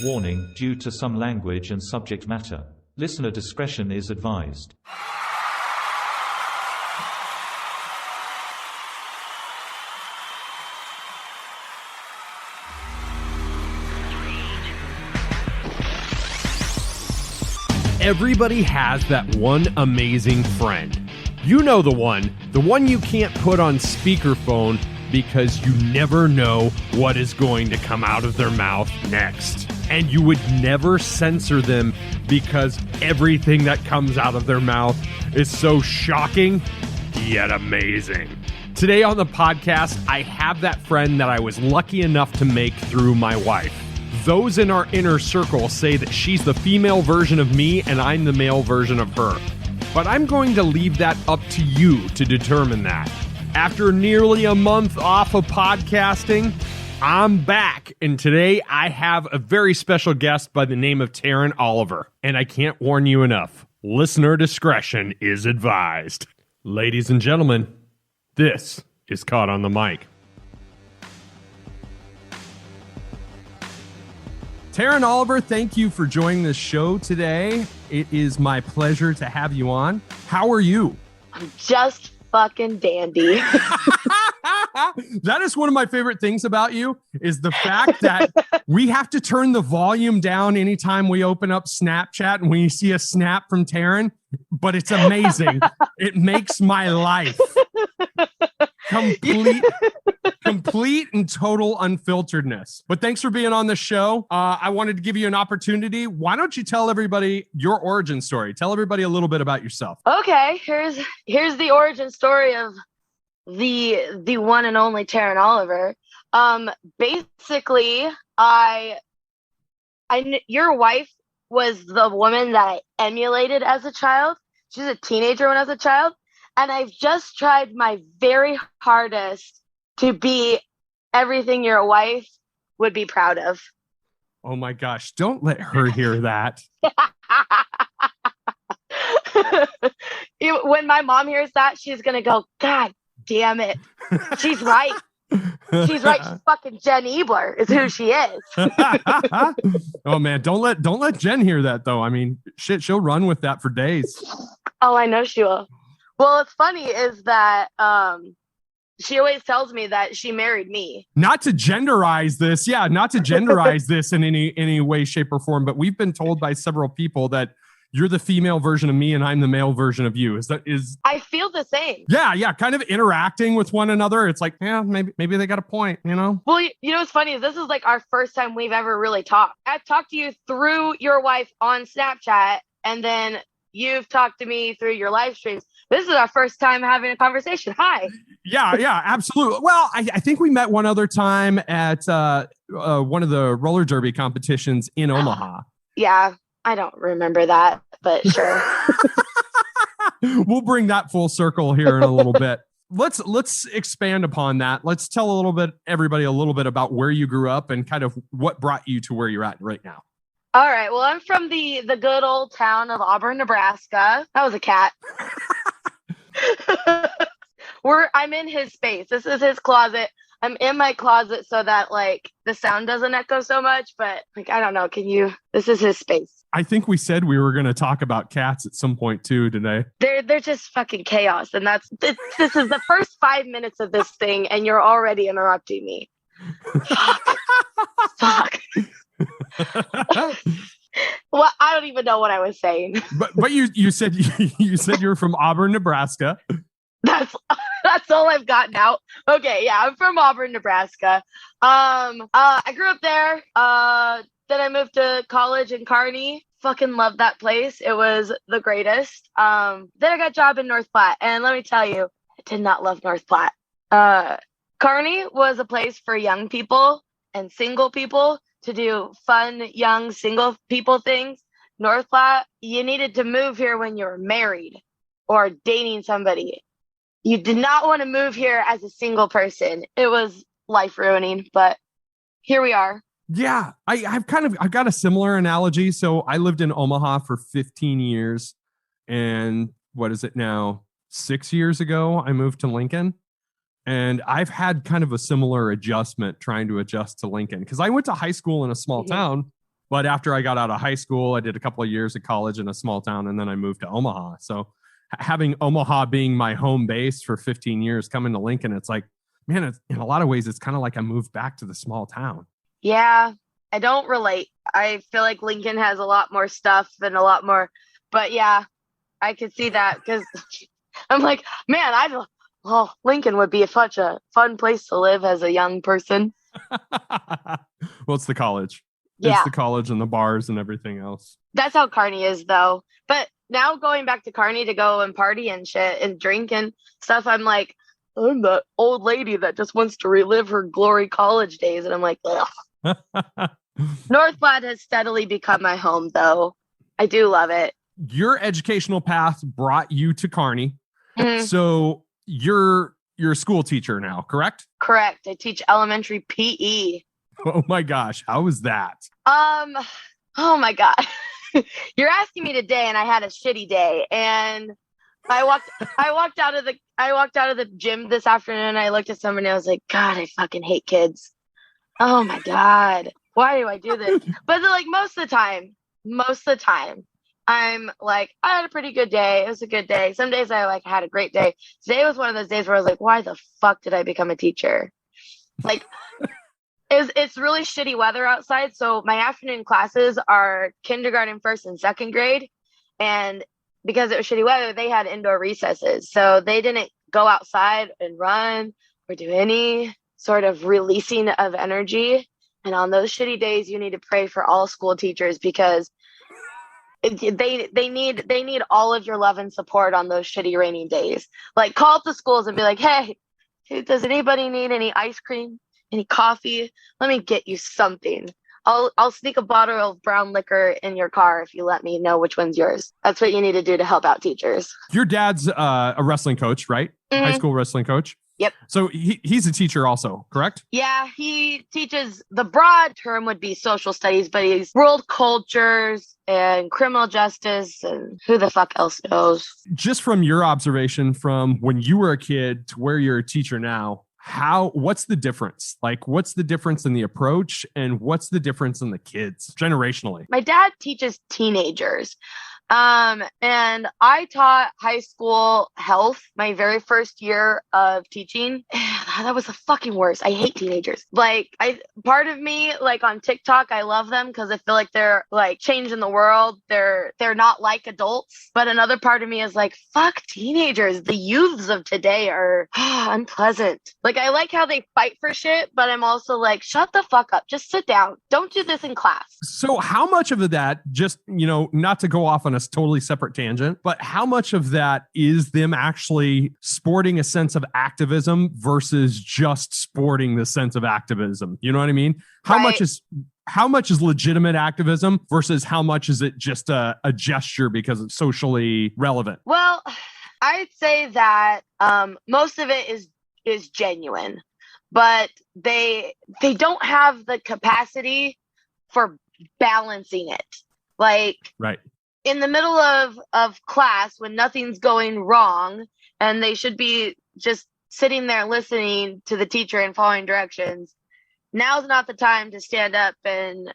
Warning, due to some language and subject matter, listener discretion is advised. Everybody has that one amazing friend. You know the one you can't put on speakerphone because you never know what is going to come out of their mouth next. And you would never censor them because everything that comes out of their mouth is so shocking yet amazing. Today on the podcast, I have that friend that I was lucky enough to make through my wife. Those in our inner circle say that she's the female version of me and I'm the male version of her. But I'm going to leave that up to you to determine that. After nearly a month off of podcasting, I'm back. And today I have a very special guest by the name of Taryn Oliver. And I can't warn you enough. Listener discretion is advised. Ladies and gentlemen, this is Caught on the Mic. Taryn Oliver, thank you for joining the show today. It is my pleasure to have you on. How are you? I'm just fucking dandy. That is one of my favorite things about you, is the fact that we have to turn the volume down anytime we open up Snapchat and we see a snap from Taryn, but it's amazing. It makes my life complete and total unfilteredness. But thanks for being on the show. I wanted to give you an opportunity. Why don't you tell everybody your origin story? Tell everybody a little bit about yourself. Okay, here's the origin story of the one and only Taryn Oliver. Basically, your wife was the woman that I emulated as a child. She was a teenager when I was a child. And I've just tried my very hardest to be everything your wife would be proud of. Oh my gosh, don't let her hear that. When my mom hears that, she's going to go, God damn it. She's right. She's right. She's fucking Jen Ebler is who she is. Oh man, don't let Jen hear that though. I mean, shit, she'll run with that for days. Oh, I know she will. Well, what's funny is that she always tells me that she married me. Not to genderize this, this in any way, shape, or form, but we've been told by several people that you're the female version of me and I'm the male version of you. I feel the same. Yeah, kind of interacting with one another. It's like, yeah, maybe they got a point, you know? Well, you know what's funny is this is like our first time we've ever really talked. I've talked to you through your wife on Snapchat, and then you've talked to me through your live streams. This is our first time having a conversation. Hi. Yeah, absolutely. Well, I think we met one other time at one of the roller derby competitions in Omaha. Yeah, I don't remember that, but sure. We'll bring that full circle here in a little bit. Let's expand upon that. Let's tell everybody a little bit about where you grew up and kind of what brought you to where you're at right now. All right. Well, I'm from the good old town of Auburn, Nebraska. That was a cat. I'm in his space. This is his closet. I'm in my closet so that like the sound doesn't echo so much, but like, I don't know. This is his space. I think we said we were going to talk about cats at some point too today. They're just fucking chaos. And this is the first 5 minutes of this thing. And you're already interrupting me. Fuck. Well, I don't even know what I was saying. But you said you're from Auburn, Nebraska. That's all I've gotten out. Okay, yeah, I'm from Auburn, Nebraska. I grew up there. Then I moved to college in Kearney. Fucking loved that place. It was the greatest. Then I got a job in North Platte, and let me tell you, I did not love North Platte. Kearney was a place for young people and single people to do fun, young, single people things. North Platte, you needed to move here when you were married or dating somebody. You did not want to move here as a single person. It was life ruining, but here we are. Yeah, I've got a similar analogy. So I lived in Omaha for 15 years, and what is it now? 6 years ago, I moved to Lincoln. And I've had kind of a similar adjustment trying to adjust to Lincoln because I went to high school in a small town, But after I got out of high school, I did a couple of years of college in a small town, and then I moved to Omaha. So having Omaha being my home base for 15 years, coming to Lincoln, it's like, man, in a lot of ways, it's kind of like I moved back to the small town. Yeah, I don't relate. I feel like Lincoln has a lot more stuff and a lot more, but yeah, I could see that because I'm like, man, Lincoln would be such a fun place to live as a young person. Well, it's the college. Yeah. It's the college and the bars and everything else. That's how Kearney is, though. But now going back to Kearney to go and party and shit and drink and stuff, I'm like, I'm the old lady that just wants to relive her glory college days. And I'm like, ugh. North Platte has steadily become my home, though. I do love it. Your educational path brought you to Kearney. Mm-hmm. So you're a school teacher now, correct? Correct. I teach elementary PE. Oh my gosh, how was that? Oh my God. You're asking me today, and I had a shitty day. And I walked out of the gym this afternoon, and I looked at somebody, and I was like, God, I fucking hate kids. Oh my God. Why do I do this? But like most of the time, I'm like, I had a pretty good day. It was a good day. Some days I had a great day. Today was one of those days where I was like, why the fuck did I become a teacher? Like, it's really shitty weather outside. So my afternoon classes are kindergarten, first and second grade. And because it was shitty weather, they had indoor recesses. So they didn't go outside and run or do any sort of releasing of energy. And on those shitty days, you need to pray for all school teachers because they need all of your love and support on those shitty rainy days. Like, call up the schools and be like, hey, does anybody need any ice cream, any coffee? Let me get you something. I'll sneak a bottle of brown liquor in your car if you let me know which one's yours. That's what you need to do to help out teachers. Your dad's a wrestling coach, right? Mm-hmm. High school wrestling coach. Yep. So he's a teacher also, correct? Yeah, he teaches, the broad term would be social studies, but he's world cultures and criminal justice and who the fuck else knows. Just from your observation from when you were a kid to where you're a teacher now, what's the difference? Like, what's the difference in the approach and what's the difference in the kids generationally? My dad teaches teenagers. And I taught high school health my very first year of teaching. That was the fucking worst. I hate teenagers. Like, part of me, like on TikTok, I love them because I feel like they're like changing the world. They're not like adults. But another part of me is like, fuck teenagers. The youths of today are unpleasant. Like, I like how they fight for shit, but I'm also like, shut the fuck up. Just sit down. Don't do this in class. So how much of that, just, not to go off on a totally separate tangent, but how much of that is them actually sporting a sense of activism versus just sporting the sense of activism? You know what I mean? How much is legitimate activism versus how much is it just a gesture because it's socially relevant? Well, I'd say that most of it is genuine, but they don't have the capacity for balancing it. Like, right. In the middle of class when nothing's going wrong and they should be just sitting there listening to the teacher and following directions, now's not the time to stand up and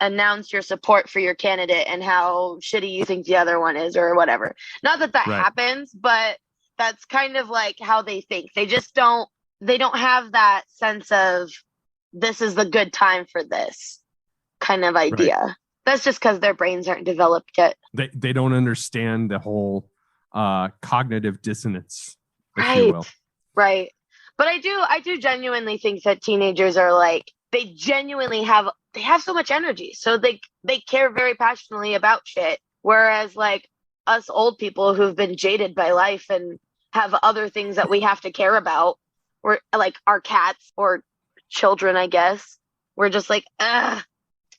announce your support for your candidate and how shitty you think the other one is or whatever. Not that right. happens, but that's kind of like how they think. They don't have that sense of this is the good time for this kind of idea. Right. That's just because their brains aren't developed yet. They don't understand the whole cognitive dissonance, if right. you will. Right. But I do genuinely think that teenagers are like, they have so much energy. So they care very passionately about shit. Whereas like us old people who've been jaded by life and have other things that we have to care about, or like our cats or children, I guess, we're just like,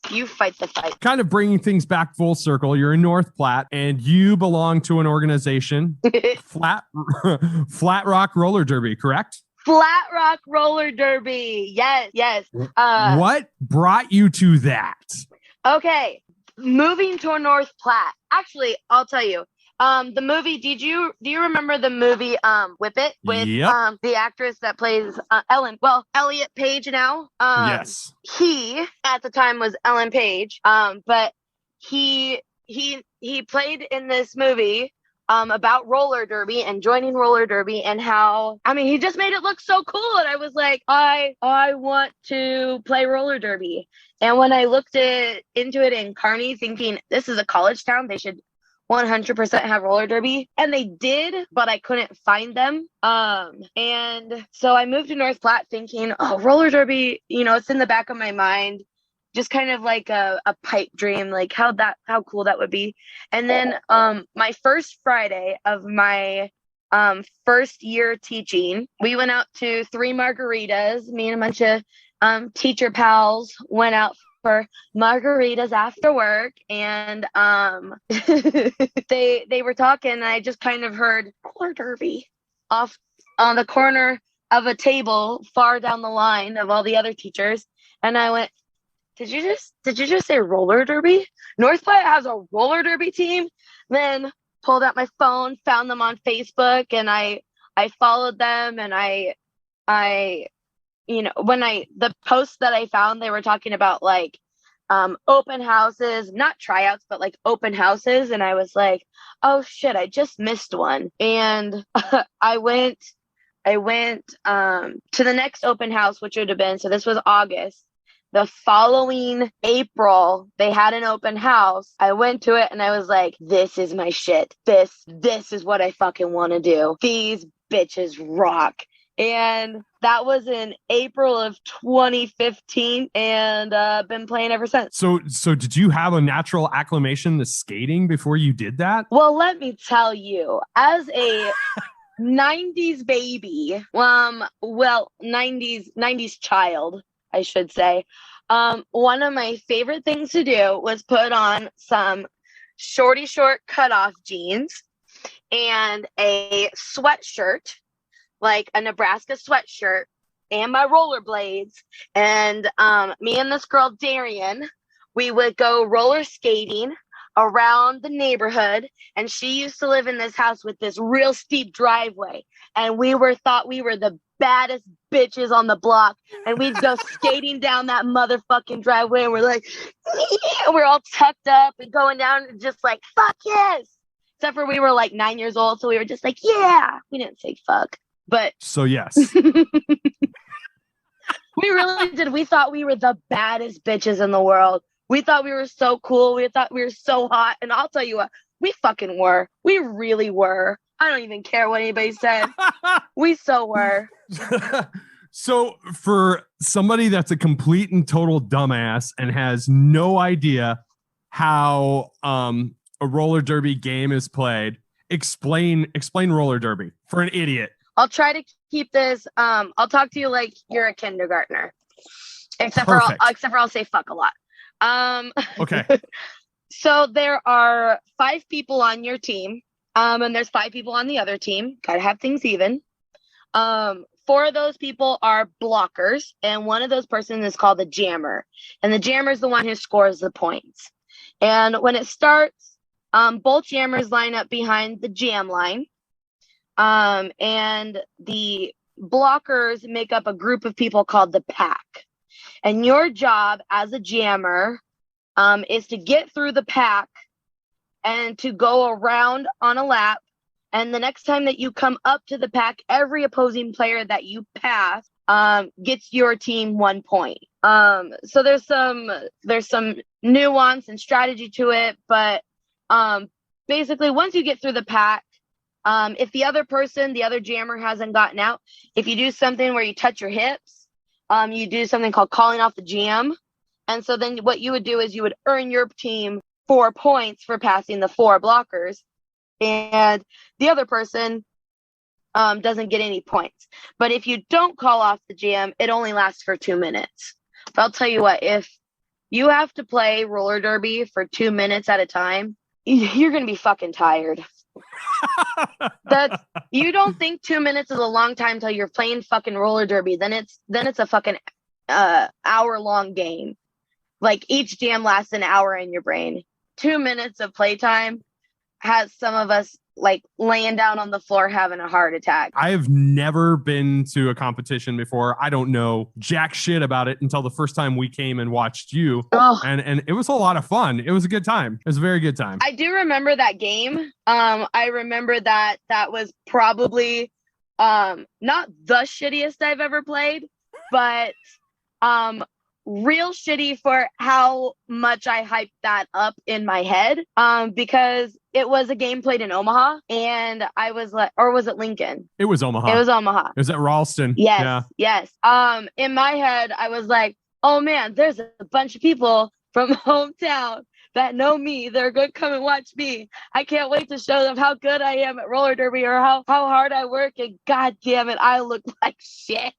you fight the fight. Kind of bringing things back full circle. You're in North Platte and you belong to an organization, Flat Rock Roller Derby, correct? Flat Rock Roller Derby. Yes. What brought you to that? Okay. Moving to North Platte. Actually, I'll tell you, The movie, do you remember the movie Whip It with Yep. the actress that plays Elliot Page now? Yes. He at the time was Ellen Page. But he played in this movie about roller derby and joining roller derby, and how, I mean, he just made it look so cool, and I was like, I want to play roller derby. And when I looked into it in Kearney, thinking this is a college town, they should 100% have roller derby, and they did, but I couldn't find them. And so I moved to North Platte thinking, oh, roller derby, it's in the back of my mind, just kind of like a pipe dream, like how cool that would be. And then my first Friday of my first year teaching, we went out to 3 margaritas. Me and a bunch of teacher pals went out for margaritas after work, and they were talking, and I just kind of heard roller derby off on the corner of a table far down the line of all the other teachers, and I went, did you just say roller derby? North Platte has a roller derby team? Then pulled out my phone, found them on Facebook, and I followed them, and I the posts that I found, they were talking about like open houses, not tryouts, but like open houses, and I was like, oh shit, I just missed one. And I went to the next open house, which would have been, so this was August. The following April, they had an open house. I went to it and I was like, this is my shit. This is what I fucking want to do. These bitches rock. And that was in April of 2015, and been playing ever since. So did you have a natural acclimation to skating before you did that? Well, let me tell you, as a 90s baby, 90s child, I should say, one of my favorite things to do was put on some short cutoff jeans and a sweatshirt, like a Nebraska sweatshirt, and my rollerblades. And me and this girl, Darian, we would go roller skating around the neighborhood, and she used to live in this house with this real steep driveway, and we thought we were the baddest bitches on the block, and we'd go skating down that motherfucking driveway, and we're like, yeah! We're all tucked up and going down and just like, fuck yes, except for we were like 9 years old, so we were just like, yeah, we didn't say fuck, but so yes. We really did. We thought we were the baddest bitches in the world. We thought we were so cool. We thought we were so hot. And I'll tell you what, we fucking were. We really were. I don't even care what anybody said. We so were. So for somebody that's a complete and total dumbass and has no idea how a roller derby game is played, explain roller derby for an idiot. I'll try to keep this. I'll talk to you like you're a kindergartner, except for I'll say fuck a lot. Okay. So there are 5 people on your team, and there's 5 people on the other team. Gotta have things even. 4 of those people are blockers, and one of those persons is called the jammer, and the jammer is the one who scores the points. And when it starts, both jammers line up behind the jam line, and the blockers make up a group of people called the pack. And your job as a jammer is to get through the pack and to go around on a lap. And the next time that you come up to the pack, every opposing player that you pass gets your team 1 point. So there's some nuance and strategy to it, but basically once you get through the pack, if the other jammer hasn't gotten out, if you do something where you touch your hips, you do something called calling off the jam. And so then what you would do is you would earn your team 4 points for passing the 4 blockers. And the other person doesn't get any points. But if you don't call off the jam, it only lasts for 2 minutes. But I'll tell you what, if you have to play roller derby for 2 minutes at a time, you're going to be fucking tired. You don't think 2 minutes is a long time till you're playing fucking roller derby. Then it's a fucking hour-long game. Like each jam lasts an hour in your brain. 2 minutes of playtime, has some of us like laying down on the floor having a heart attack. I have never been to a competition before. I don't know jack shit about it until the first time we came and watched you. Oh. And it was a lot of fun. It was a good time. It was a very good time. I do remember that game. I remember that was probably not the shittiest I've ever played, but real shitty for how much I hyped that up in my head, because it was a game played in Omaha, and I was like, or was it Lincoln? It was Omaha. It was Omaha. It was at Ralston. Yes, yeah. yes. In my head, I was like, oh man, there's a bunch of people from hometown that know me. They're going to come and watch me. I can't wait to show them how good I am at roller derby or how hard I work. And God damn it, I look like shit.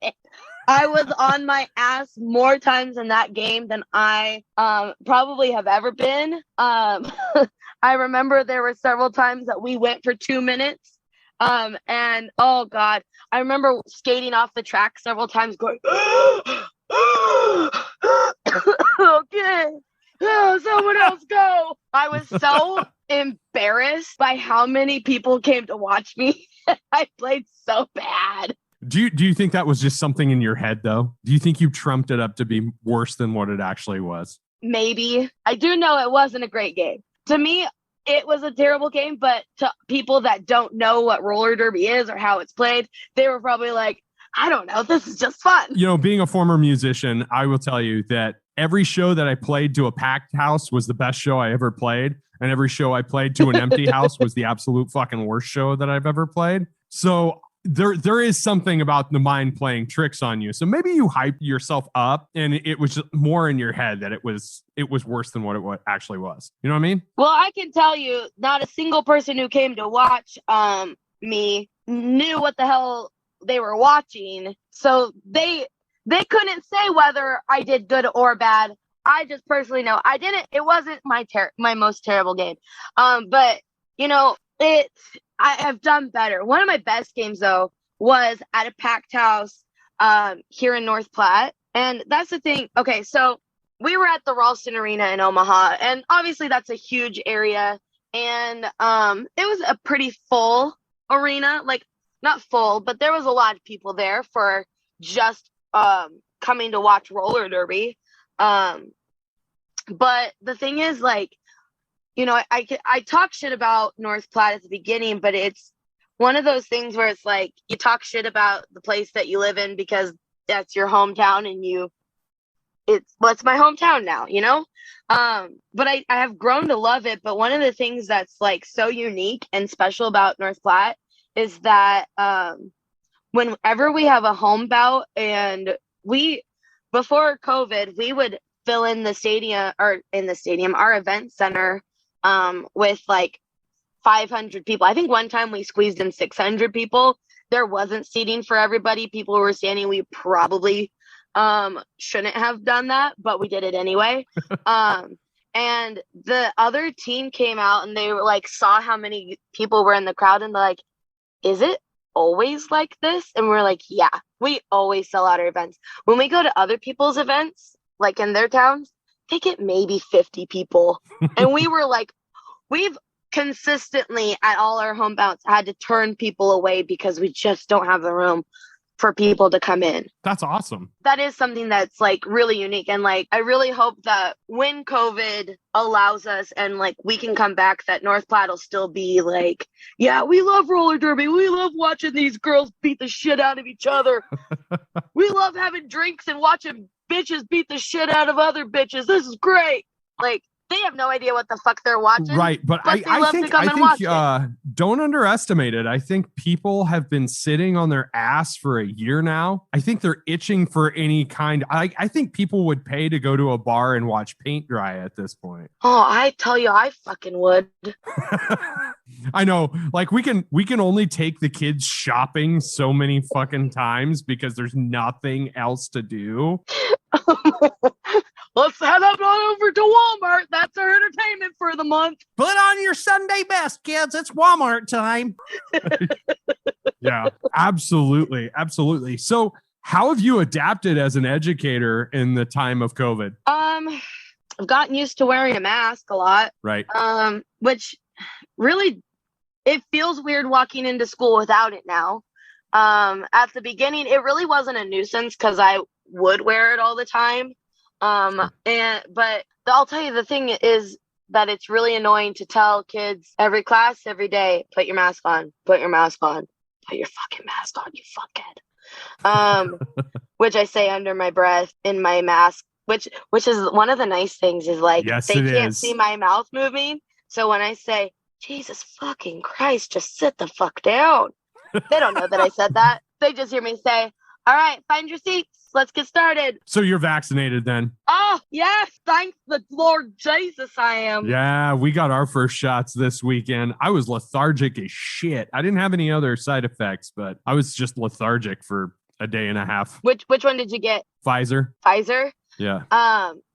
I was on my ass more times in that game than I probably have ever been. I remember there were several times that we went for 2 minutes. And oh God, I remember skating off the track several times going, okay, someone else go. I was so embarrassed by how many people came to watch me. I played so bad. Do you think that was just something in your head, though? Do you think you trumped it up to be worse than what it actually was? Maybe. I do know it wasn't a great game. To me, it was a terrible game, but to people that don't know what roller derby is or how it's played, they were probably like, I don't know, this is just fun. You know, being a former musician, I will tell you that every show that I played to a packed house was the best show I ever played. And every show I played to an empty house was the absolute fucking worst show that I've ever played. So there is something about the mind playing tricks on you. So maybe you hyped yourself up and it was just more in your head that it was worse than what it actually was. You know what I mean? Well, I can tell you, not a single person who came to watch me knew what the hell they were watching. So they couldn't say whether I did good or bad. I just personally know it wasn't my most terrible game. But you know, I have done better. One of my best games, though, was at a packed house here in North Platte. And that's the thing. Okay, so we were at the Ralston Arena in Omaha. And obviously, that's a huge area. And it was a pretty full arena. Like, not full, but there was a lot of people there for just coming to watch roller derby. But the thing is, like, you know, I talk shit about North Platte at the beginning, but it's one of those things where it's like you talk shit about the place that you live in because that's your hometown and it's my hometown now, you know? But I have grown to love it. But one of the things that's like so unique and special about North Platte is that whenever we have a home bout and before COVID, we would fill in the stadium our event center with like 500 people. I think one time we squeezed in 600 people. There wasn't seating for everybody. People were standing. We probably shouldn't have done that, but we did it anyway. And the other team came out and they were like, saw how many people were in the crowd and they're like, is it always like this? And we're like, yeah, we always sell out our events. When we go to other people's events, like in their towns, they get maybe 50 people. And we were like, we've consistently at all our home bouts had to turn people away because we just don't have the room for people to come in. That's awesome. That is something that's like really unique. And like, I really hope that when COVID allows us and like we can come back, that North Platte will still be like, yeah, we love roller derby. We love watching these girls beat the shit out of each other. We love having drinks and watching bitches beat the shit out of other bitches. This is great. Like, they have no idea what the fuck they're watching. Right. But I think don't underestimate it. I think people have been sitting on their ass for a year now. I think they're itching for any kind. I think people would pay to go to a bar and watch paint dry at this point. Oh, I tell you, I fucking would. I know. Like we can only take the kids shopping so many fucking times because there's nothing else to do. Let's head up on over to Walmart. That's our entertainment for the month. Put on your Sunday best, kids. It's Walmart time. Yeah, absolutely. Absolutely. So how have you adapted as an educator in the time of COVID? I've gotten used to wearing a mask a lot. Right. Which really, it feels weird walking into school without it now. At the beginning, it really wasn't a nuisance because I would wear it all the time. But I'll tell you, the thing is that it's really annoying to tell kids every class, every day, put your mask on, put your mask on, put your fucking mask on, you fuckhead. Which I say under my breath in my mask, which is one of the nice things is like, Yes, they it can't is. see my mouth moving. So when I say, Jesus fucking Christ, just sit the fuck down. They don't know that I said that. They just hear me say, all right, find your seats. Let's get started. So you're vaccinated then? Oh, yes. Thank the Lord Jesus, I am. Yeah, we got our first shots this weekend. I was lethargic as shit. I didn't have any other side effects, but I was just lethargic for a day and a half. Which one did you get? Pfizer. Pfizer? Yeah.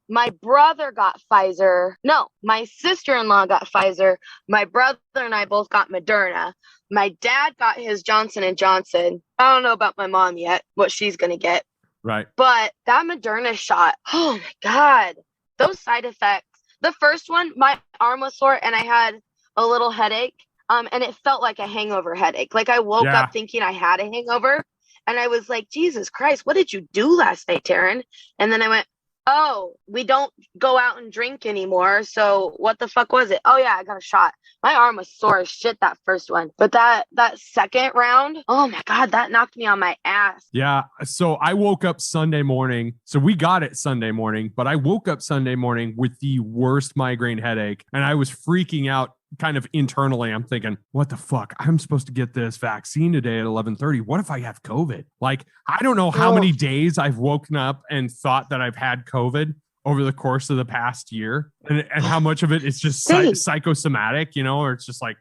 My brother got Pfizer. No, my sister-in-law got Pfizer. My brother and I both got Moderna. My dad got his Johnson & Johnson. I don't know about my mom yet, what she's going to get. Right. But that Moderna shot, oh my God, those side effects. The first one, my arm was sore and I had a little headache. And it felt like a hangover headache. Like I woke up thinking I had a hangover. And I was like, Jesus Christ, what did you do last night, Taryn? And then I went, oh, we don't go out and drink anymore. So what the fuck was it? Oh yeah, I got a shot. My arm was sore as shit that first one. But that second round, oh my God, that knocked me on my ass. Yeah. So I woke up Sunday morning. So we got it Sunday morning, but I woke up Sunday morning with the worst migraine headache. And I was freaking out kind of internally. I'm thinking, what the fuck? I'm supposed to get this vaccine today at 11:30. What if I have COVID? Like, I don't know how many days I've woken up and thought that I've had COVID over the course of the past year, and how much of it is just psychosomatic, you know, or it's just like,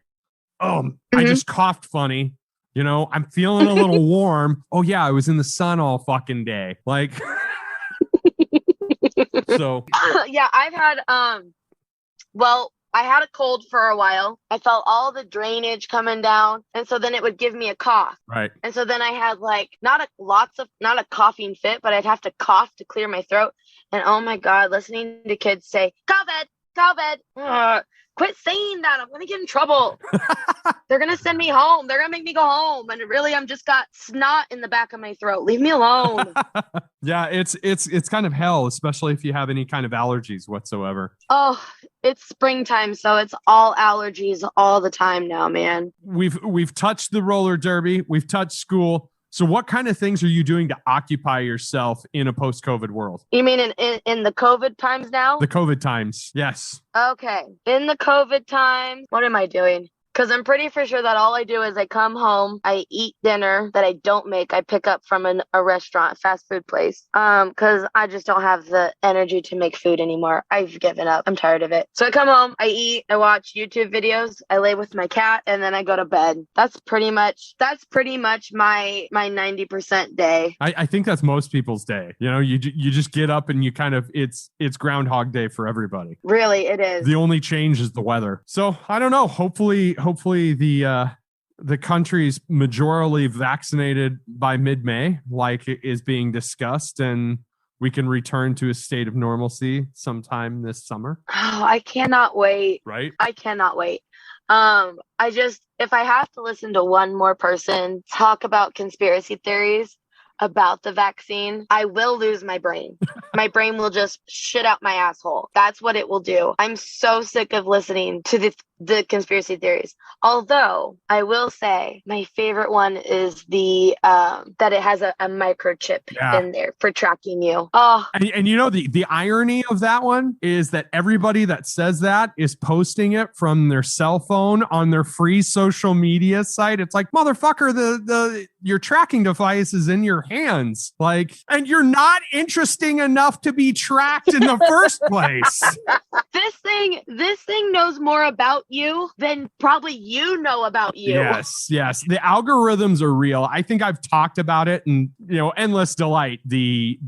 I just coughed funny, you know, I'm feeling a little warm. Oh yeah, I was in the sun all fucking day. Like, so yeah, I've had I had a cold for a while. I felt all the drainage coming down. And so then it would give me a cough. Right. And so then I had like, not a coughing fit, but I'd have to cough to clear my throat. And oh my God, listening to kids say, COVID, quit saying that. I'm going to get in trouble. They're going to send me home. They're going to make me go home. And really, I'm just got snot in the back of my throat. Leave me alone. Yeah, it's kind of hell, especially if you have any kind of allergies whatsoever. Oh, it's springtime, so it's all allergies all the time now, man. We've touched the roller derby. We've touched school. So what kind of things are you doing to occupy yourself in a post-COVID world? You mean in the COVID times now? The COVID times, yes. Okay. In the COVID times, what am I doing? Because I'm pretty for sure that all I do is I come home, I eat dinner that I don't make. I pick up from a restaurant, fast food place. Because I just don't have the energy to make food anymore. I've given up. I'm tired of it. So I come home, I eat, I watch YouTube videos, I lay with my cat, and then I go to bed. That's pretty much my 90% day. I think that's most people's day. You know, you just get up and you kind of it's Groundhog Day for everybody. Really, it is. The only change is the weather. So I don't know. Hopefully the country's majorly vaccinated by mid-May, like is being discussed, and we can return to a state of normalcy sometime this summer. Oh, I cannot wait. Right? I cannot wait. If I have to listen to one more person talk about conspiracy theories about the vaccine, I will lose my brain. My brain will just shit out my asshole. That's what it will do. I'm so sick of listening to the conspiracy theories. Although I will say my favorite one is the that it has a microchip in there for tracking you. Oh, and you know the irony of that one is that everybody that says that is posting it from their cell phone on their free social media site. It's like, motherfucker, your tracking device is in your hands, like, and you're not interesting enough to be tracked in the first place. This thing knows more about you than probably you know about you. Yes. The algorithms are real. I think I've talked about it, and Endless Delight, the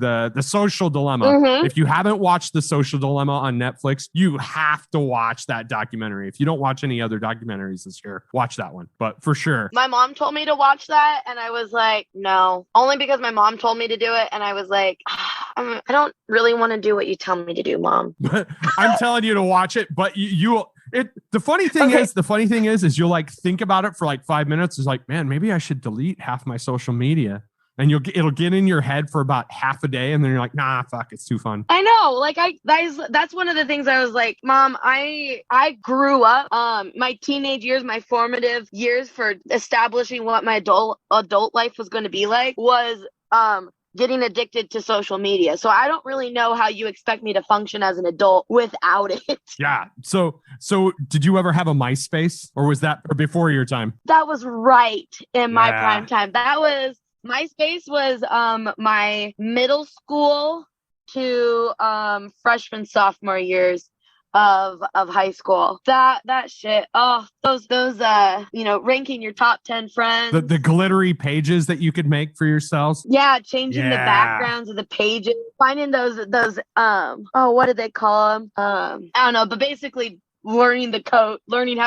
Social Dilemma. Mm-hmm. If you haven't watched The Social Dilemma on Netflix, you have to watch that documentary. If you don't watch any other documentaries this year, watch that one. But for sure. My mom told me to watch that, and I was like, no. Only because my mom told me to do it, and I was like, I don't really want to do what you tell me to do, Mom. I'm telling you to watch it, but The funny thing is you'll like think about it for like 5 minutes. It's like, man, maybe I should delete half my social media. And it'll get in your head for about half a day, and then you're like, nah, fuck, it's too fun. I know, like that's one of the things I was like, Mom, I grew up, my teenage years, my formative years for establishing what my adult life was going to be like was getting addicted to social media. So I don't really know how you expect me to function as an adult without it. Yeah. So did you ever have a MySpace, or was that before your time? That was right in my prime time. MySpace was my middle school to freshman, sophomore years of high school. That shit. Oh, those ranking your top 10 friends. The glittery pages that you could make for yourselves. Yeah, changing the backgrounds of the pages, finding those what did they call them? I don't know, but basically learning how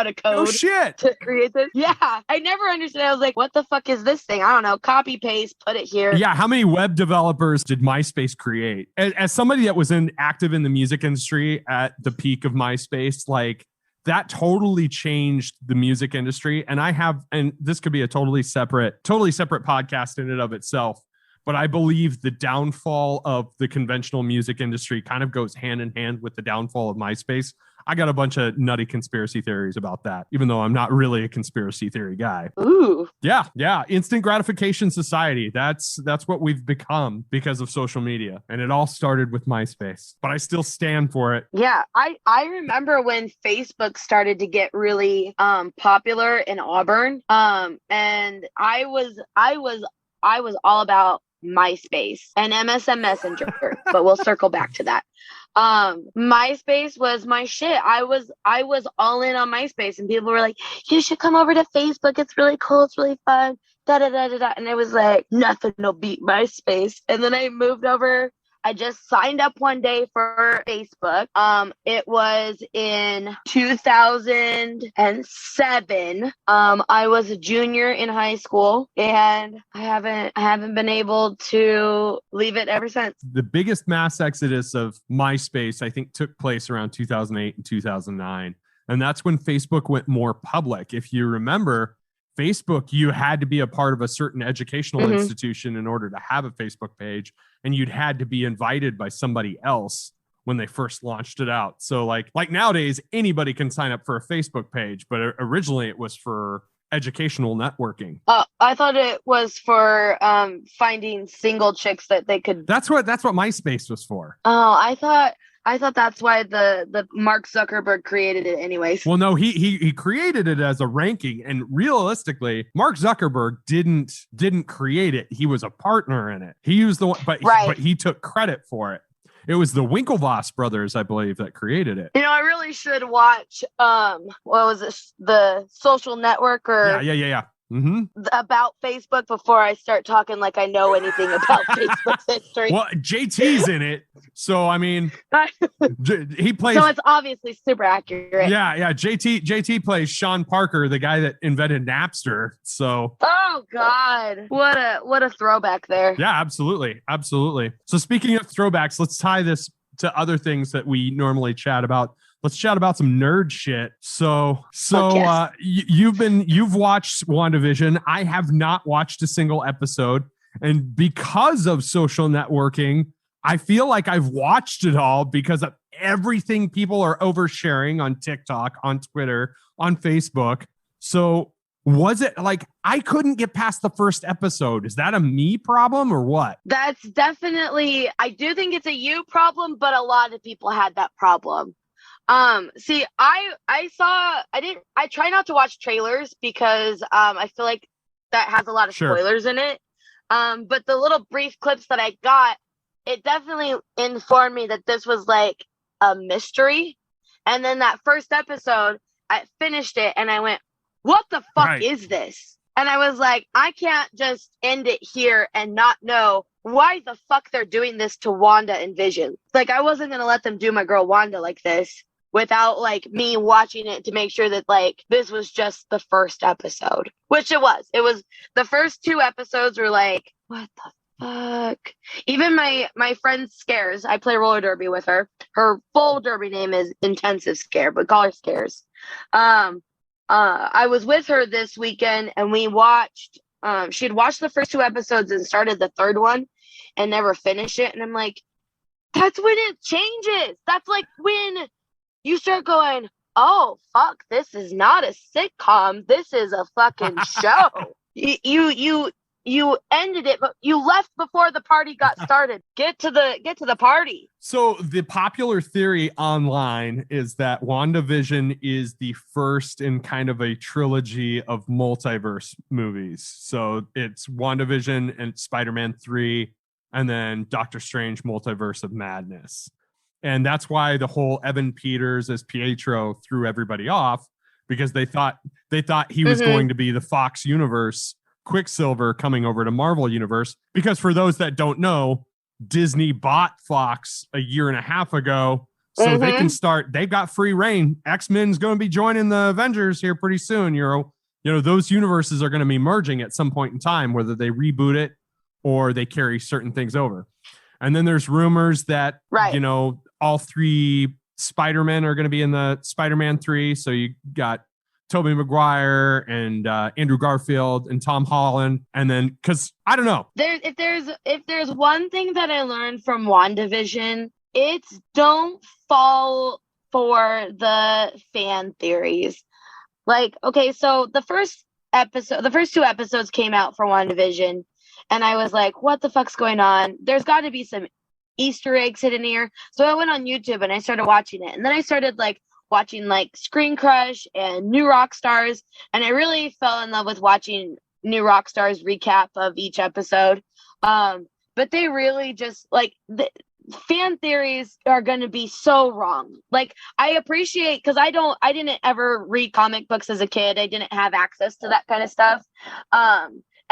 to code. Oh shit! To create this. Yeah, I never understood. I was like, what the fuck is this thing? I don't know. Copy paste, put it here. Yeah, how many web developers did MySpace create? As somebody that was active in the music industry at the peak of MySpace, like that totally changed the music industry. And this could be a totally separate podcast in and of itself. But I believe the downfall of the conventional music industry kind of goes hand in hand with the downfall of MySpace. I got a bunch of nutty conspiracy theories about that, even though I'm not really a conspiracy theory guy. Ooh. Yeah. Instant gratification society. That's what we've become because of social media. And it all started with MySpace, but I still stand for it. Yeah. I remember when Facebook started to get really popular in Auburn. And I was all about MySpace and MSN Messenger, but we'll circle back to that. MySpace was my shit. I was all in on MySpace, and people were like, you should come over to Facebook. It's really cool. It's really fun. Da da da da da. And it was like, nothing will beat MySpace. And then I moved over. I just signed up one day for Facebook. It was in 2007. I was a junior in high school, and I haven't been able to leave it ever since. The biggest mass exodus of MySpace, I think, took place around 2008 and 2009. And that's when Facebook went more public. If you remember, Facebook, you had to be a part of a certain educational institution in order to have a Facebook page, and you'd had to be invited by somebody else when they first launched it out. So like nowadays, anybody can sign up for a Facebook page, but originally it was for educational networking. I thought it was for finding single chicks that they could. That's what MySpace was for. Oh, I thought that's why the Mark Zuckerberg created it anyways. Well, no, he created it as a ranking, and realistically, Mark Zuckerberg didn't create it. He was a partner in it. He used the one, but he took credit for it. It was the Winklevoss brothers, I believe, that created it. I really should watch what was this, the Social Network or yeah. Mm-hmm. About Facebook before I start talking like I know anything about Facebook's history. Well, JT's in it, so I mean, he plays. So it's obviously super accurate. Yeah. JT plays Sean Parker, the guy that invented Napster. So. Oh God, what a throwback there. Yeah, absolutely. So speaking of throwbacks, let's tie this to other things that we normally chat about. Let's chat about some nerd shit. So yes. You've watched WandaVision. I have not watched a single episode. And because of social networking, I feel like I've watched it all because of everything people are oversharing on TikTok, on Twitter, on Facebook. So was it like I couldn't get past the first episode? Is that a me problem or what? That's definitely, I do think it's a you problem, but a lot of people had that problem. See, I try not to watch trailers because I feel like that has a lot of spoilers in it. But the little brief clips that I got, it definitely informed me that this was like a mystery. And then that first episode, I finished it and I went, what the fuck is this? And I was like, I can't just end it here and not know why the fuck they're doing this to Wanda and Vision. Like, I wasn't going to let them do my girl Wanda like this without like me watching it to make sure that like this was just the first episode, which it was. It was the first 2 episodes were like, what the fuck? Even my friend Scares, I play roller derby with her. Her full derby name is Intensive Scare, but call her Scares. I was with her this weekend and we watched, she had watched the first 2 episodes and started the third one and never finished it. And I'm like, that's when it changes. That's like when you start going, oh, fuck, this is not a sitcom. This is a fucking show. You ended it, but you left before the party got started. Get to the party. So the popular theory online is that WandaVision is the first in kind of a trilogy of multiverse movies. So it's WandaVision and Spider-Man 3, and then Doctor Strange Multiverse of Madness. And that's why the whole Evan Peters as Pietro threw everybody off, because they thought he was going to be the Fox universe Quicksilver coming over to Marvel universe. Because for those that don't know, Disney bought Fox a year and a half ago, so they can start. They got free reign. X-Men's going to be joining the Avengers here pretty soon. You know, those universes are going to be merging at some point in time, whether they reboot it or they carry certain things over. And then there's rumors that, you know, all 3 Spider-Men are going to be in the Spider-Man 3. So you got Tobey Maguire and Andrew Garfield and Tom Holland. And then, because I don't know. If there's one thing that I learned from WandaVision, it's don't fall for the fan theories. Like, okay, so the first 2 episodes came out for WandaVision. And I was like, what the fuck's going on? There's got to be some Easter eggs hidden here. So I went on YouTube and I started watching it. And then I started watching Screen Crush and New Rock Stars. And I really fell in love with watching New Rock Stars recap of each episode. But they really just the fan theories are going to be so wrong. I appreciate, because I didn't ever read comic books as a kid. I didn't have access to that kind of stuff.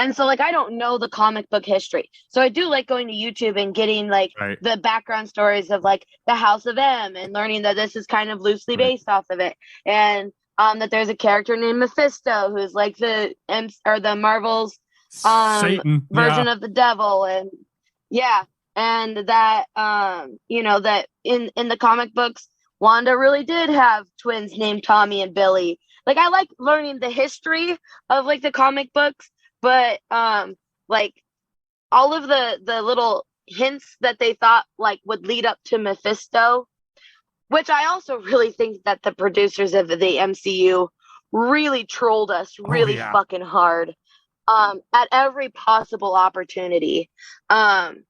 And so, I don't know the comic book history. So I do like going to YouTube and getting, the background stories of, the House of M and learning that this is kind of loosely based off of it. And that there's a character named Mephisto who's, the Marvel's version of the devil. And, yeah. And that, that in the comic books, Wanda really did have twins named Tommy and Billy. I like learning the history of, the comic books. But all of the little hints that they thought would lead up to Mephisto, which I also really think that the producers of the MCU really trolled us fucking hard at every possible opportunity on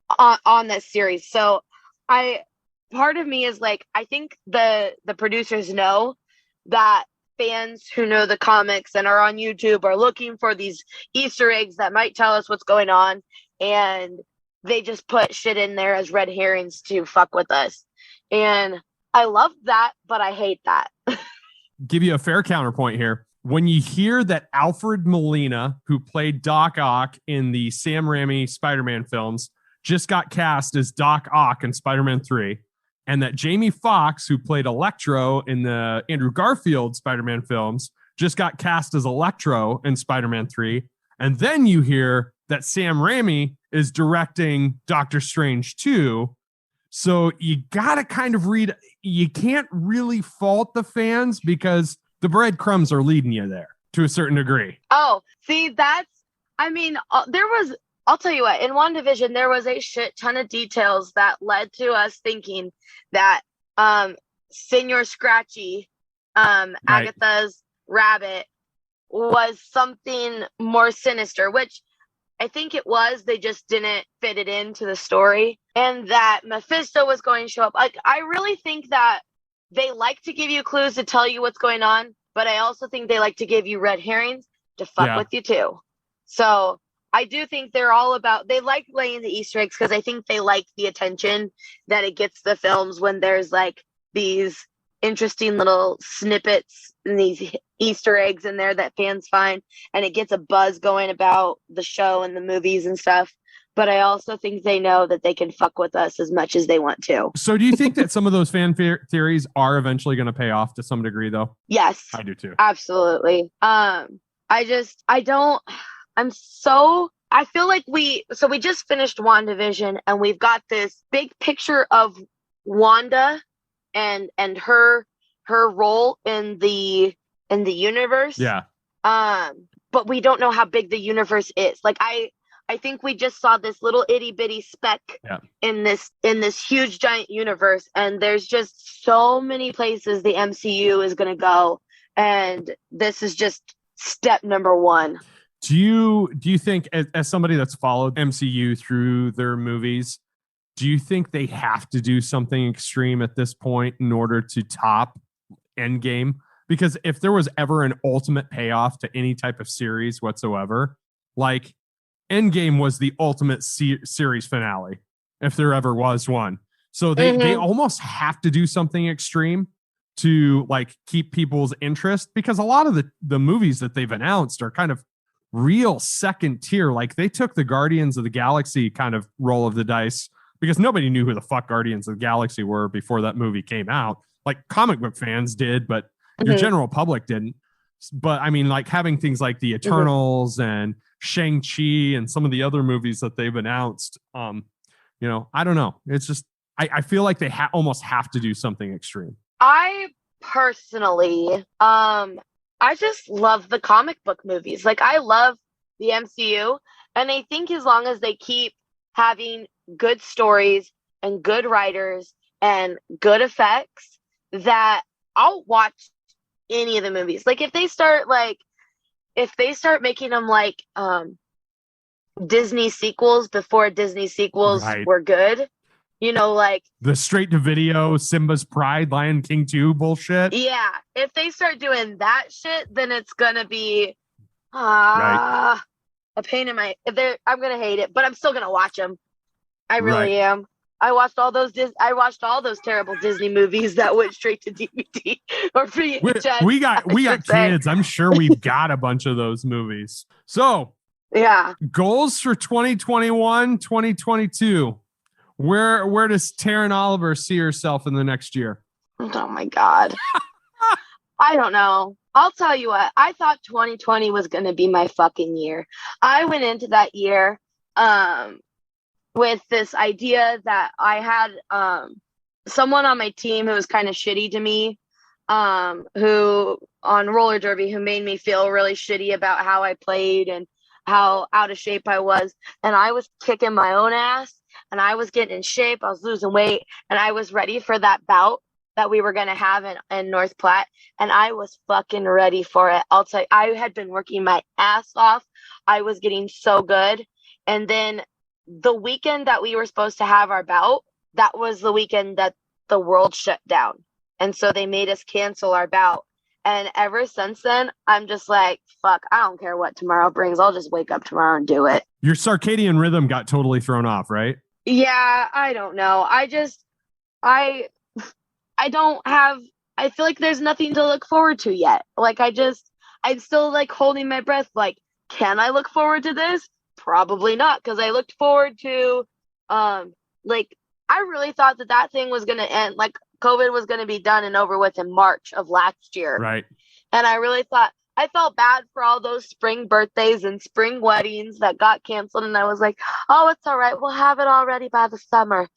this series. So part of me is I think the producers know that fans who know the comics and are on YouTube are looking for these Easter eggs that might tell us what's going on, and they just put shit in there as red herrings to fuck with us. And I love that, but I hate that. Give you a fair counterpoint here. When you hear that Alfred Molina, who played Doc Ock in the Sam Raimi Spider-Man films, just got cast as Doc Ock in Spider-Man 3, and that Jamie Foxx, who played Electro in the Andrew Garfield Spider-Man films, just got cast as Electro in Spider-Man 3. And then you hear that Sam Raimi is directing Doctor Strange 2. So you got to kind of read, you can't really fault the fans because the breadcrumbs are leading you there to a certain degree. Oh, see, I'll tell you what, in WandaVision, there was a shit ton of details that led to us thinking that Senor Scratchy, Agatha's rabbit, was something more sinister, which I think it was. They just didn't fit it into the story. And that Mephisto was going to show up. I really think that they like to give you clues to tell you what's going on, but I also think they like to give you red herrings to fuck with you too. So I do think they like laying the Easter eggs because I think they like the attention that it gets the films when there's these interesting little snippets and these Easter eggs in there that fans find, and it gets a buzz going about the show and the movies and stuff. But I also think they know that they can fuck with us as much as they want to. So do you think that some of those fan theories are eventually going to pay off to some degree, though? Yes. I do too. Absolutely. I feel like we just finished WandaVision and we've got this big picture of Wanda and her her role in the universe. Yeah. But we don't know how big the universe is. Like I think we just saw this little itty bitty speck in this huge giant universe, and there's just so many places the MCU is going to go, and this is just step number one. Do you think, as somebody that's followed MCU through their movies, do you think they have to do something extreme at this point in order to top Endgame? Because if there was ever an ultimate payoff to any type of series whatsoever, like Endgame was the ultimate series finale, if there ever was one. So they almost have to do something extreme to like keep people's interest, because a lot of the movies that they've announced are kind of real second tier. Like they took the Guardians of the Galaxy kind of roll of the dice, because nobody knew who the fuck Guardians of the Galaxy were before that movie came out. Like comic book fans did, but your general public didn't. But I mean, like having things like the Eternals and Shang-Chi and some of the other movies that they've announced, I don't know. It's just, I feel like they almost have to do something extreme. I personally, I just love the comic book movies. Like I love the MCU, and I think as long as they keep having good stories and good writers and good effects, that I'll watch any of the movies. Like if they start making them like Disney sequels before Disney sequels were good, like the straight to video Simba's Pride, Lion King 2 bullshit. Yeah, if they start doing that shit, then it's gonna be a pain in my. I'm gonna hate it, but I'm still gonna watch them. I really am. I watched all those terrible Disney movies that went straight to DVD or VHS. We got kids. I'm sure we've got a bunch of those movies. So yeah, goals for 2021, 2022. Where does Taryn Oliver see herself in the next year? Oh my God. I don't know. I'll tell you what, I thought 2020 was going to be my fucking year. I went into that year with this idea that I had someone on my team who was kind of shitty to me, who on roller derby, who made me feel really shitty about how I played and how out of shape I was. And I was kicking my own ass, and I was getting in shape. I was losing weight, and I was ready for that bout that we were going to have in North Platte. And I was fucking ready for it. I'll tell you, I had been working my ass off. I was getting so good. And then the weekend that we were supposed to have our bout, that was the weekend that the world shut down. And so they made us cancel our bout. And ever since then, I'm just like, fuck, I don't care what tomorrow brings. I'll just wake up tomorrow and do it. Your circadian rhythm got totally thrown off, right? Yeah, I don't know. I feel like there's nothing to look forward to yet. Like I'm still like holding my breath. Like, can I look forward to this? Probably not. Cause I looked forward to, I really thought that thing was going to end. Like COVID was going to be done and over with in March of last year. Right. And I felt bad for all those spring birthdays and spring weddings that got canceled. And I was like, oh, it's all right. We'll have it all ready by the summer.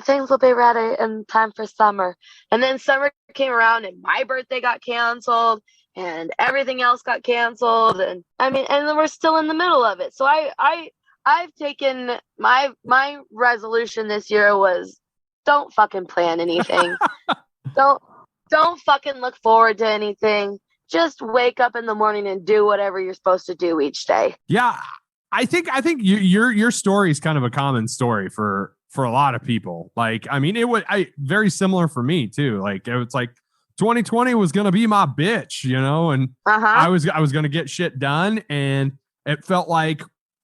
Things will be ready in time for summer. And then summer came around and my birthday got canceled and everything else got canceled. And and then we're still in the middle of it. So I've taken my resolution this year was don't fucking plan anything. Don't fucking look forward to anything. Just wake up in the morning and do whatever you're supposed to do each day. Yeah, I think your story is kind of a common story for a lot of people. Like, very similar for me too. Like, it's like 2020 was going to be my bitch, and I was going to get shit done. And it felt like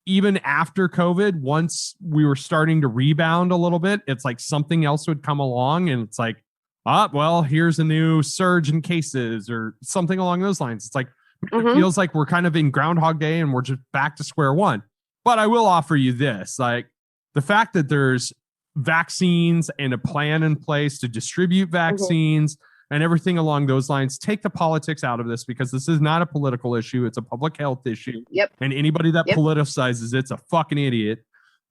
even after COVID, once we were starting to rebound a little bit, it's like something else would come along and it's like, well, here's a new surge in cases or something along those lines. It's like, it feels like we're kind of in Groundhog Day and we're just back to square one. But I will offer you this, like the fact that there's vaccines and a plan in place to distribute vaccines and everything along those lines. Take the politics out of this, because this is not a political issue. It's a public health issue. Yep. And anybody that politicizes it's a fucking idiot.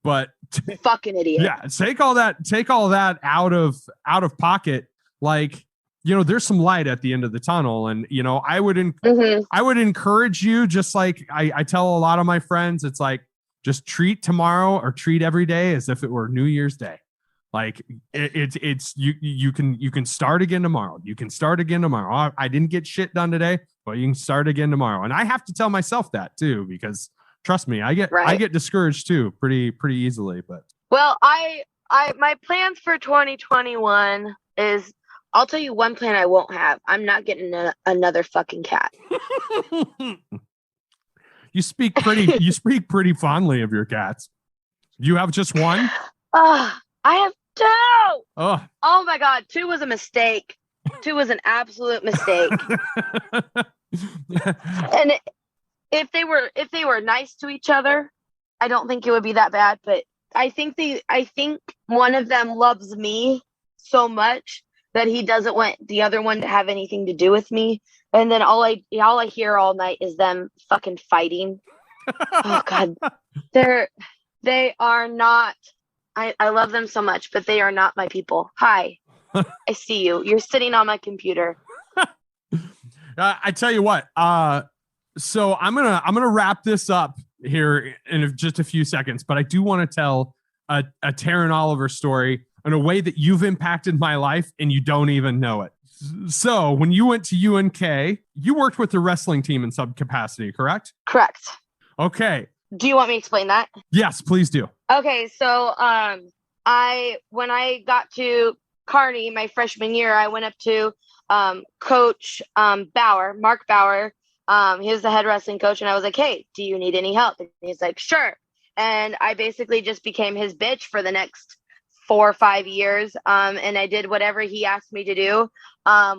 But fucking idiot. Yeah. Take all that out of pocket. Like, there's some light at the end of the tunnel. And, I would encourage you, just like I tell a lot of my friends, it's like, just treat tomorrow or treat every day as if it were New Year's Day. Like you can start again tomorrow. You can start again tomorrow. I didn't get shit done today, but you can start again tomorrow. And I have to tell myself that too, because trust me, I get discouraged too pretty easily. But well, I my plans for 2021 is, I'll tell you one plan I won't have. I'm not getting another fucking cat. You speak pretty fondly of your cats. You have just one? I have 2. Oh my God. 2 was a mistake. 2 was an absolute mistake. And if they were nice to each other, I don't think it would be that bad. But I think one of them loves me so much that he doesn't want the other one to have anything to do with me. And then all I hear all night is them fucking fighting. Oh God. They are not, I love them so much, but they are not my people. Hi. I see you. You're sitting on my computer. I tell you what, so I'm gonna wrap this up here in just a few seconds, but I do want to tell a Taryn Oliver story in a way that you've impacted my life and you don't even know it. So when you went to UNK, you worked with the wrestling team in some capacity, correct? Correct. Okay. Do you want me to explain that? Yes, please do. Okay, so when I got to Kearney my freshman year, I went up to Coach Bauer, Mark Bauer. He was the head wrestling coach, and I was like, "Hey, do you need any help?" And he's like, "Sure." And I basically just became his bitch for the next 4 or 5 years. And I did whatever he asked me to do,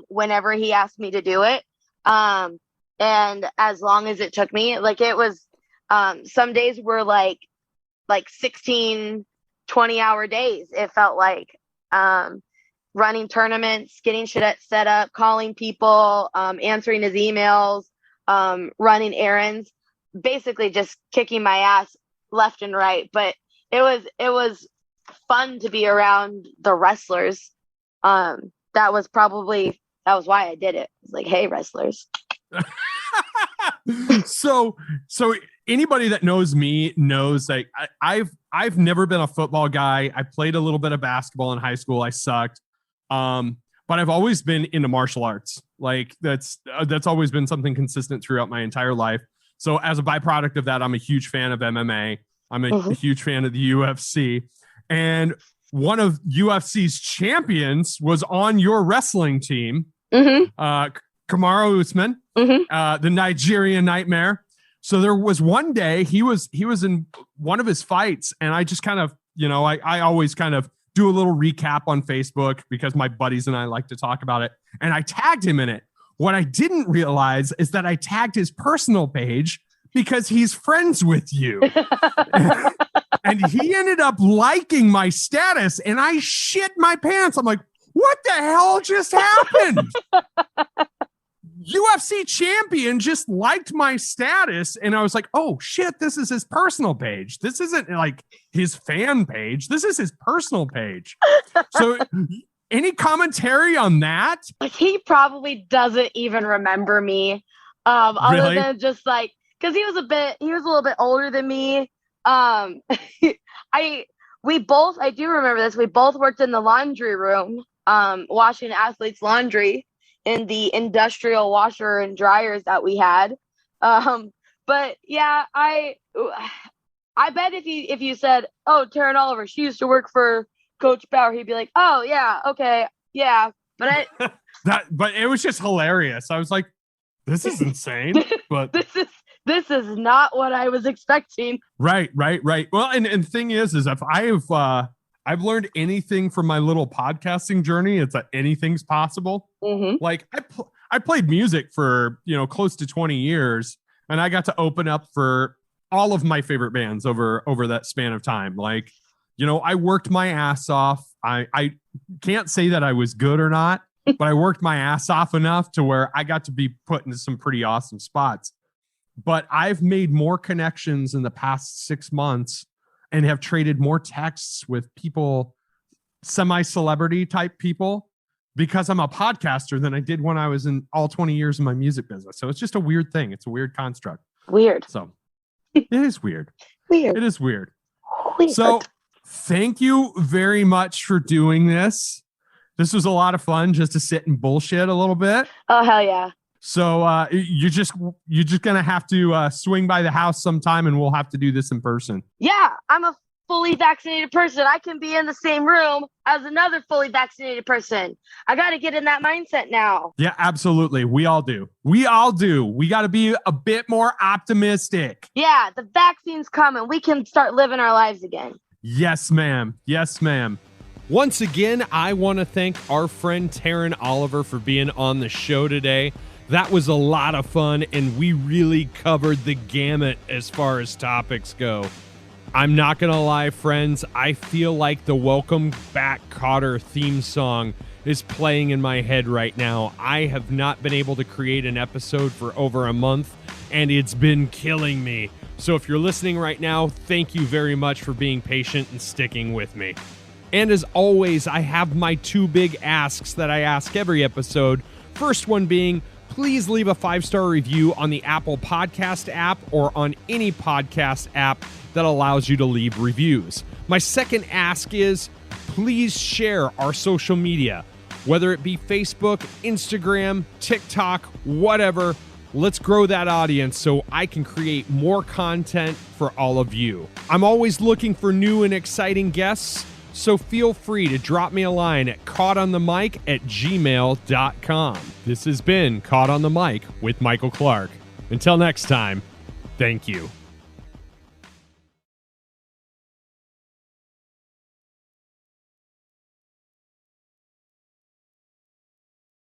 whenever he asked me to do it. And as long as it took me, like it was, some days were like 16, 20-hour days. It felt like, running tournaments, getting shit set up, calling people, answering his emails, running errands, basically just kicking my ass left and right. But it was fun to be around the wrestlers. That was why I did it. It's like, hey, wrestlers. So anybody that knows me knows like I've never been a football guy. I played a little bit of basketball in high school. I sucked. But I've always been into martial arts. Like that's always been something consistent throughout my entire life. So as a byproduct of that, I'm a huge fan of MMA. I'm a huge fan of the UFC. And one of UFC's champions was on your wrestling team, Kamaru Usman, the Nigerian Nightmare. So there was one day he was in one of his fights, and I just kind of, I always kind of do a little recap on Facebook because my buddies and I like to talk about it, and I tagged him in it. What I didn't realize is that I tagged his personal page because he's friends with you. And he ended up liking my status, and I shit my pants. I'm like, what the hell just happened? UFC champion just liked my status, and I was like, oh shit, this is his personal page. This isn't like his fan page. This is his personal page. So any commentary on that? He probably doesn't even remember me. Other than just like, because he was a little bit older than me. I do remember this. We both worked in the laundry room, washing athletes' laundry in the industrial washer and dryers that we had. But yeah, I bet if you said, oh, Taryn Oliver, she used to work for Coach Bauer, he'd be like, oh yeah, okay, yeah. But but it was just hilarious. I was like, this is insane. But this is not what I was expecting. Right. Well, and the thing is if I've learned anything from my little podcasting journey, it's that anything's possible. Like I played music for, close to 20 years, and I got to open up for all of my favorite bands over that span of time. Like, I worked my ass off. I can't say that I was good or not, but I worked my ass off enough to where I got to be put into some pretty awesome spots. But I've made more connections in the past 6 months and have traded more texts with people, semi-celebrity type people, because I'm a podcaster than I did when I was in all 20 years of my music business. So it's just a weird thing. It's a weird construct. Weird. So it is weird. Weird. It is weird. Weird. So thank you very much for doing this. This was a lot of fun just to sit and bullshit a little bit. Oh, hell yeah. So you're just gonna have to swing by the house sometime, and we'll have to do this in person. Yeah, I'm a fully vaccinated person. I can be in the same room as another fully vaccinated person. I got to get in that mindset now. Yeah, absolutely. We all do. We got to be a bit more optimistic. Yeah, the vaccine's coming. We can start living our lives again. Yes, ma'am. Yes, ma'am. Once again, I want to thank our friend Taryn Oliver for being on the show today. That was a lot of fun, and we really covered the gamut as far as topics go. I'm not going to lie, friends. I feel like the Welcome Back Kotter theme song is playing in my head right now. I have not been able to create an episode for over a month, and it's been killing me. So if you're listening right now, thank you very much for being patient and sticking with me. And as always, I have my two big asks that I ask every episode. First one being, please leave a 5-star review on the Apple Podcast app or on any podcast app that allows you to leave reviews. My second ask is, please share our social media, whether it be Facebook, Instagram, TikTok, whatever. Let's grow that audience so I can create more content for all of you. I'm always looking for new and exciting guests, so feel free to drop me a line at caughtonthemic@gmail.com. This has been Caught on the Mic with Michael Clark. Until next time, thank you.